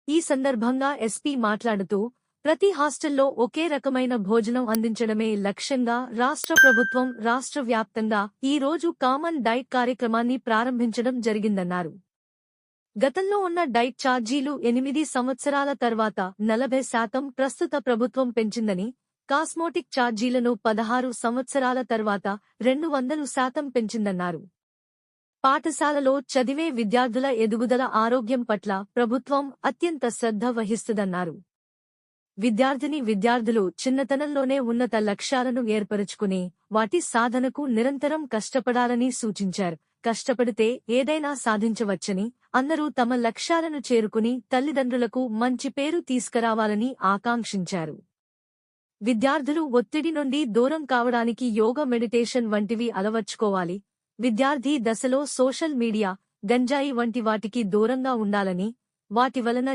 ఈ సందర్భంగా ఎస్పీ మాట్లాడుతూ ప్రతి హాస్టల్లో ఒకే రకమైన భోజనం అందించడమే లక్ష్యంగా రాష్ట్ర ప్రభుత్వం రాష్ట్ర వ్యాప్తంగా ఈ రోజు కామన్ డైట్ కార్యక్రమాన్ని ప్రారంభించడం జరిగిందన్నారు. గతంలో ఉన్న డైట్ ఛార్జీలు 8 సంవత్సరాల తర్వాత 40% ప్రస్తుత ప్రభుత్వం పెంచిందని, కాస్మోటిక్ ఛార్జీలను 16 సంవత్సరాల తర్వాత 200% పెంచిందన్నారు. పాఠశాలలో చదివే విద్యార్థుల ఎదుగుదల ఆరోగ్యం పట్ల ప్రభుత్వం అత్యంత శ్రద్ధ వహిస్తుందన్నారు. విద్యార్థులు చిన్నతనంలోనే ఉన్నత లక్ష్యాలను ఏర్పరచుకుని వాటి సాధనకు నిరంతరం కష్టపడాలని సూచించారు. కష్టపడితే ఏదైనా సాధించవచ్చని, అందరూ తమ లక్ష్యాలను చేరుకుని తల్లిదండ్రులకు మంచి పేరు తీసుకురావాలని ఆకాంక్షించారు. విద్యార్థులు ఒత్తిడి నుండి దూరం కావడానికి యోగా, మెడిటేషన్ వంటివి అలవర్చుకోవాలి. విద్యార్థి దశలో సోషల్ మీడియా, గంజాయి వంటి వాటికి దూరంగా ఉండాలని, వాటి వలన